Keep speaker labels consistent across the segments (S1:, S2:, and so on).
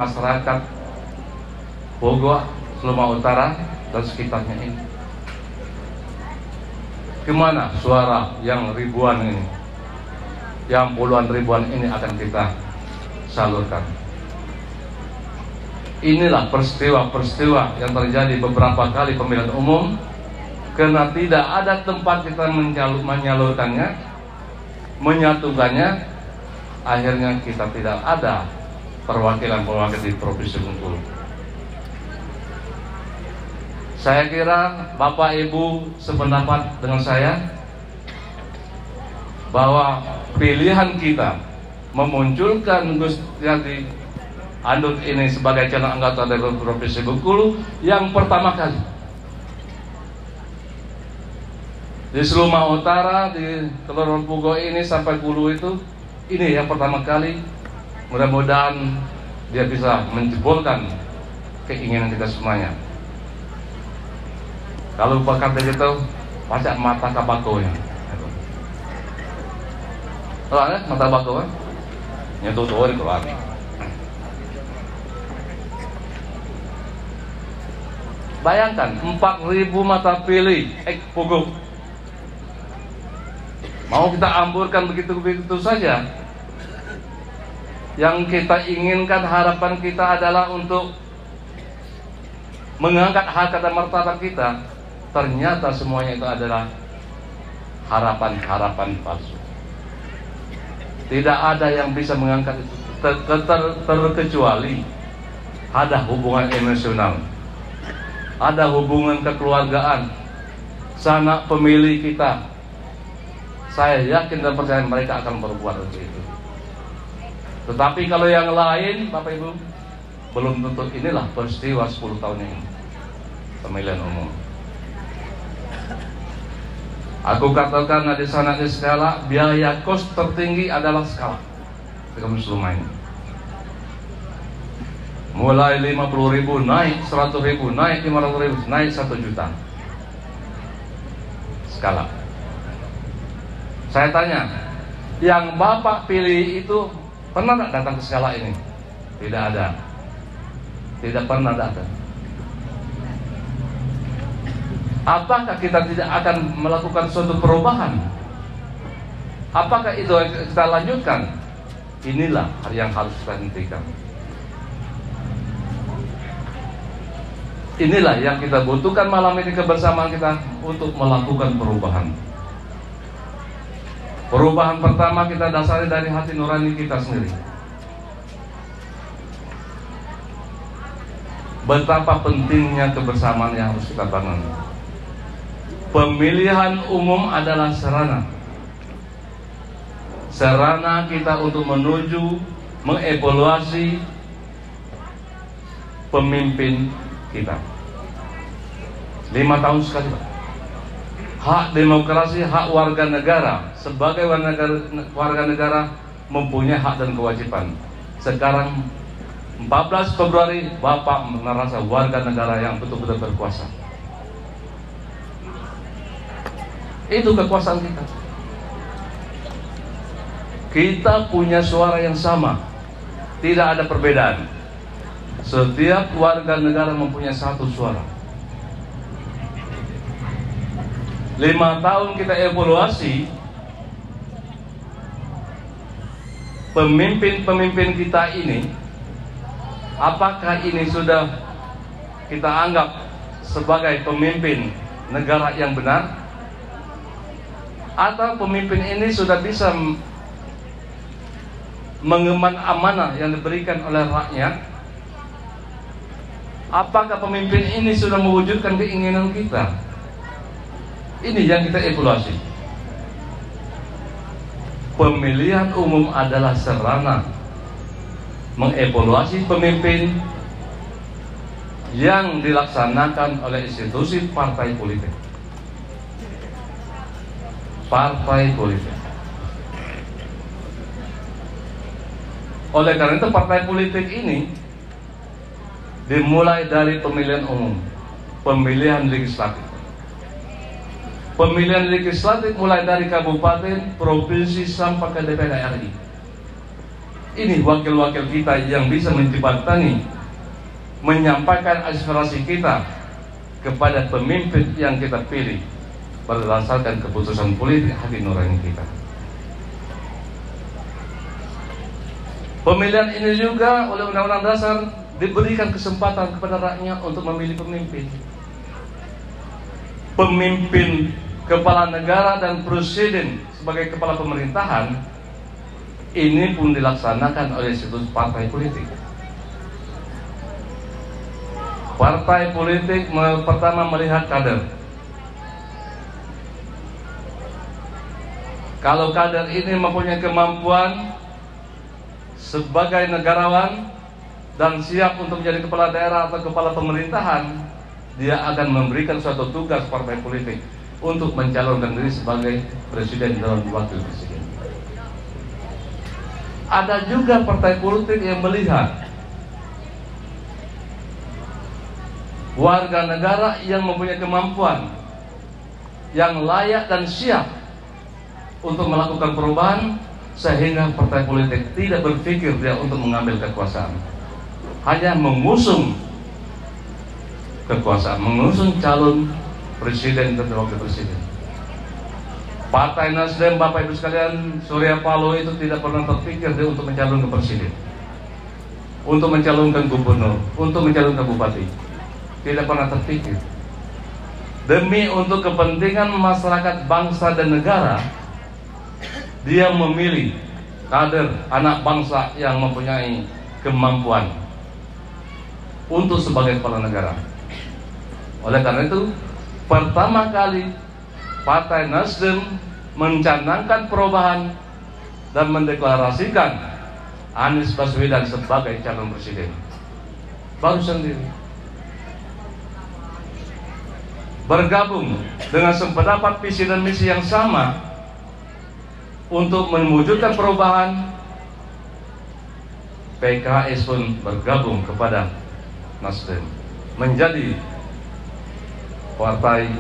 S1: masyarakat Bogor, Sulawesi Utara dan sekitarnya ini. Kemana suara yang ribuan ini, yang puluhan ribuan ini akan kita salurkan? Inilah peristiwa-peristiwa yang terjadi beberapa kali pemilihan umum, karena tidak ada tempat kita menyalurkannya, menyatukannya, akhirnya kita tidak ada perwakilan-perwakilan di Provinsi Bengkulu. Saya kira Bapak Ibu sependapat dengan saya bahwa pilihan kita memunculkan Gus Yadi Andut ini sebagai calon anggota dari Provinsi Bengkulu yang pertama kali di Sulawesi Utara, di Kelurahan Pugo ini sampai Hulu itu, ini yang pertama kali. Mudah-mudahan dia bisa menjebolkan keinginan kita semuanya. Kalau bakat itu pajak mata kabakonya. Kalau ada mata bako kan, nyentuh di keluar. Bayangkan 4.000 mata pilih Pugo. Mau kita amburkan begitu-begitu saja? Yang kita inginkan, harapan kita adalah untuk mengangkat harkat dan martabat kita. Ternyata semuanya itu adalah harapan-harapan palsu. Tidak ada yang bisa mengangkat itu terkecuali ada hubungan emosional, ada hubungan kekeluargaan, sanak pemilih kita. Saya yakin dan percaya mereka akan berbuat seperti itu. Tetapi kalau yang lain, Bapak Ibu, belum tentu. Inilah peristiwa 10 tahun ini pemilihan umum. Aku katakan di sana di skala biaya kos tertinggi adalah skala Kabupaten Sulawesi. Mulai 50.000 naik 100.000, naik 500.000, naik 1 juta. Skala. Saya tanya, yang Bapak pilih itu pernah tidak datang ke skala ini? Tidak ada. Tidak pernah datang. Apakah kita tidak akan melakukan suatu perubahan? Apakah itu yang kita lanjutkan? Inilah yang harus kita hentikan. Inilah yang kita butuhkan malam ini, kebersamaan kita untuk melakukan perubahan. Perubahan pertama kita dasari dari hati nurani kita sendiri. Betapa pentingnya kebersamaan yang harus kita bangun. Pemilihan umum adalah sarana kita untuk menuju mengevaluasi pemimpin kita. 5 tahun sekali, Pak. Hak demokrasi, hak warga negara. Sebagai warga negara mempunyai hak dan kewajiban. Sekarang 14 Februari Bapak merasa warga negara yang betul-betul berkuasa. Itu kekuasaan kita. Kita punya suara yang sama, tidak ada perbedaan. Setiap warga negara mempunyai satu suara. 5 tahun kita evaluasi pemimpin-pemimpin kita ini. Apakah ini sudah kita anggap sebagai pemimpin negara yang benar? Atau pemimpin ini sudah bisa mengemban amanah yang diberikan oleh rakyat? Apakah pemimpin ini sudah mewujudkan keinginan kita? Ini yang kita evaluasi. Pemilihan umum adalah sarana mengevaluasi pemimpin yang dilaksanakan oleh institusi partai politik. Partai politik. Oleh karena itu partai politik ini dimulai dari pemilihan umum, pemilihan legislatif. Pemilihan legislatif mulai dari kabupaten, provinsi sampai ke DPR RI. ini wakil-wakil kita yang bisa menjembatani, menyampaikan aspirasi kita kepada pemimpin yang kita pilih berdasarkan keputusan politik hati nurani kita. Pemilihan ini juga oleh Undang-Undang Dasar diberikan kesempatan kepada rakyat untuk memilih pemimpin. Pemimpin, kepala negara dan presiden sebagai kepala pemerintahan ini pun dilaksanakan oleh situs partai politik. Partai politik pertama melihat kader. Kalau kader ini mempunyai kemampuan sebagai negarawan dan siap untuk menjadi kepala daerah atau kepala pemerintahan, dia akan memberikan suatu tugas partai politik untuk mencalonkan diri sebagai presiden dan wakil presiden. Ada juga partai politik yang melihat warga negara yang mempunyai kemampuan, yang layak dan siap untuk melakukan perubahan, sehingga partai politik tidak berpikir dia untuk mengambil kekuasaan, hanya mengusung kekuasaan, mengusung calon presiden dan wakil presiden. Partai Nasdem, Bapak Ibu sekalian, Surya Paloh itu tidak pernah terpikir dia untuk mencalonkan presiden, untuk mencalonkan gubernur, untuk mencalonkan bupati. Tidak pernah terpikir. Demi untuk kepentingan masyarakat, bangsa dan negara, dia memilih kader anak bangsa yang mempunyai kemampuan untuk sebagai kepala negara. Oleh karena itu, pertama kali Partai Nasdem mencanangkan perubahan dan mendeklarasikan Anies Baswedan sebagai calon presiden. Baru sendiri bergabung dengan sependapat visi dan misi yang sama untuk mewujudkan perubahan. PKS pun bergabung kepada Nasdem menjadi partai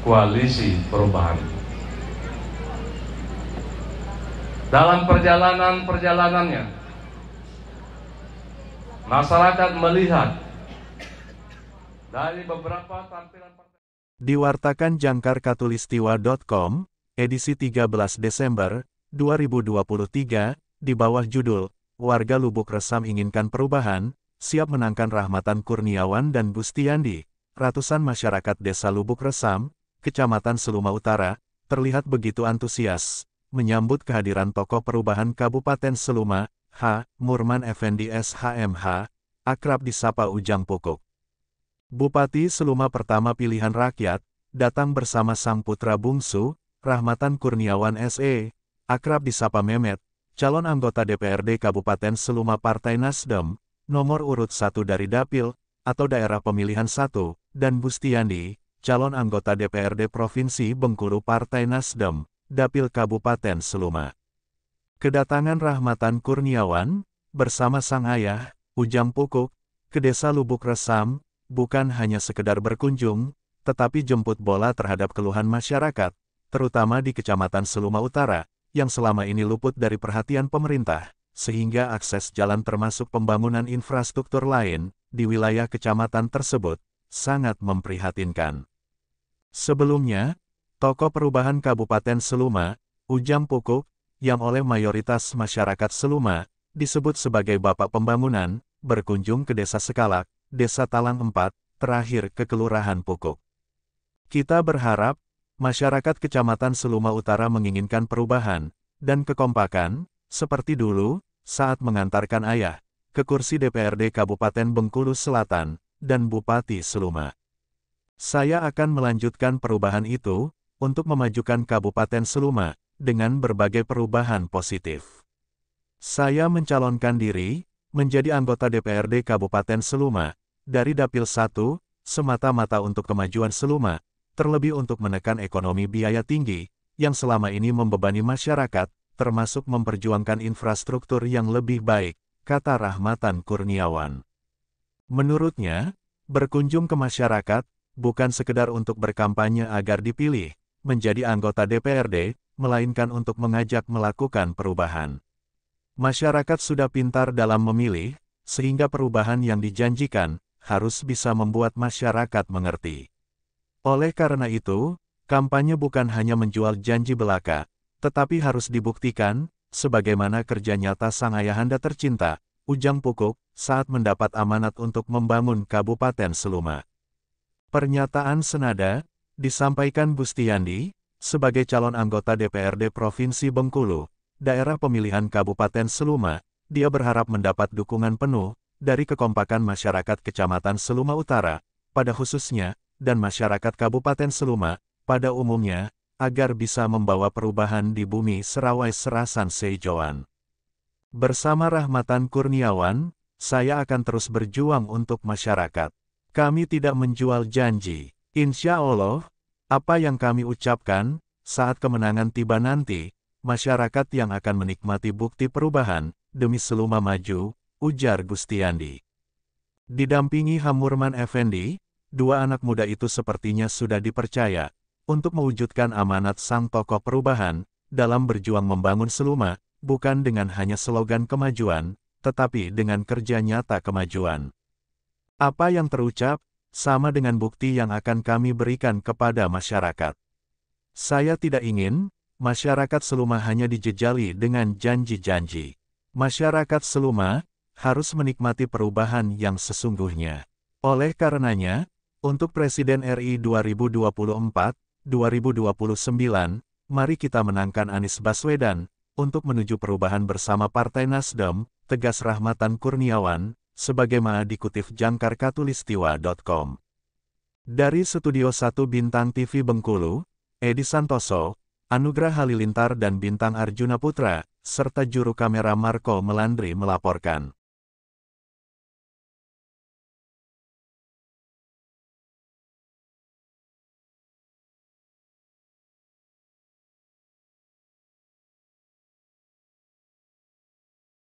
S1: koalisi perubahan. Dalam perjalanannya, masyarakat melihat dari beberapa tampilan partai.
S2: Diwartakan jangkarkatulistiwa.com, edisi 13 Desember 2023, di bawah judul, Warga Lubuk Resam Inginkan Perubahan, Siap Menangkan Rahmatan Kurniawan dan Bustiandi. Ratusan masyarakat Desa Lubuk Resam, Kecamatan Seluma Utara, terlihat begitu antusias menyambut kehadiran tokoh perubahan Kabupaten Seluma, H. Murman Effendi SHMH, akrab disapa Ujang Pukuk. Bupati Seluma pertama pilihan rakyat, datang bersama sang putra bungsu, Rahmatan Kurniawan SE, akrab disapa Memet, calon anggota DPRD Kabupaten Seluma Partai Nasdem, nomor urut 1 dari Dapil, atau daerah pemilihan 1, dan Bustiandi, calon anggota DPRD Provinsi Bengkulu Partai Nasdem, Dapil Kabupaten Seluma. Kedatangan Rahmatan Kurniawan, bersama sang ayah, Ujang Pukuk, ke Desa Lubuk Resam, bukan hanya sekedar berkunjung, tetapi jemput bola terhadap keluhan masyarakat, terutama di Kecamatan Seluma Utara, yang selama ini luput dari perhatian pemerintah, sehingga akses jalan termasuk pembangunan infrastruktur lain, di wilayah kecamatan tersebut, sangat memprihatinkan. Sebelumnya, tokoh perubahan Kabupaten Seluma, Ujang Pukuk, yang oleh mayoritas masyarakat Seluma, disebut sebagai Bapak Pembangunan, berkunjung ke Desa Sekalak, Desa Talang 4, terakhir ke Kelurahan Pukuk. Kita berharap, masyarakat Kecamatan Seluma Utara menginginkan perubahan, dan kekompakan, seperti dulu, saat mengantarkan ayah, ke kursi DPRD Kabupaten Bengkulu Selatan, dan Bupati Seluma. Saya akan melanjutkan perubahan itu, untuk memajukan Kabupaten Seluma, dengan berbagai perubahan positif. Saya mencalonkan diri, menjadi anggota DPRD Kabupaten Seluma, dari Dapil 1, semata-mata untuk kemajuan Seluma, terlebih untuk menekan ekonomi biaya tinggi, yang selama ini membebani masyarakat, termasuk memperjuangkan infrastruktur yang lebih baik, kata Rahmatan Kurniawan. Menurutnya, berkunjung ke masyarakat, bukan sekedar untuk berkampanye agar dipilih, menjadi anggota DPRD, melainkan untuk mengajak melakukan perubahan. Masyarakat sudah pintar dalam memilih, sehingga perubahan yang dijanjikan harus bisa membuat masyarakat mengerti. Oleh karena itu, kampanye bukan hanya menjual janji belaka, tetapi harus dibuktikan, sebagaimana kerja nyata sang ayahanda tercinta, Ujang Pukuk, saat mendapat amanat untuk membangun Kabupaten Seluma. Pernyataan senada disampaikan Bustiyandi sebagai calon anggota DPRD Provinsi Bengkulu, daerah pemilihan Kabupaten Seluma. Dia berharap mendapat dukungan penuh dari kekompakan masyarakat Kecamatan Seluma Utara, pada khususnya, dan masyarakat Kabupaten Seluma, pada umumnya, agar bisa membawa perubahan di bumi Serawai Serasan Seijoan. Bersama Rahmatan Kurniawan, saya akan terus berjuang untuk masyarakat. Kami tidak menjual janji. Insya Allah, apa yang kami ucapkan, saat kemenangan tiba nanti, masyarakat yang akan menikmati bukti perubahan, demi Seluma maju, ujar Bustiyandi. Didampingi Hamurman Effendi, dua anak muda itu sepertinya sudah dipercaya, untuk mewujudkan amanat sang tokoh perubahan, dalam berjuang membangun Seluma, bukan dengan hanya slogan kemajuan, tetapi dengan kerja nyata kemajuan. Apa yang terucap, sama dengan bukti yang akan kami berikan kepada masyarakat. Saya tidak ingin, masyarakat Seluma hanya dijejali dengan janji-janji. Masyarakat Seluma harus menikmati perubahan yang sesungguhnya. Oleh karenanya, untuk Presiden RI 2024-2029, mari kita menangkan Anies Baswedan, untuk menuju perubahan bersama Partai Nasdem, tegas Rahmatan Kurniawan, sebagaimana dikutip jangkarkatulistiwa.com. Dari Studio 1 Bintang TV Bengkulu, Edi Santoso, Anugrah Halilintar dan Bintang Arjuna Putra, serta juru kamera Marco Melandri melaporkan.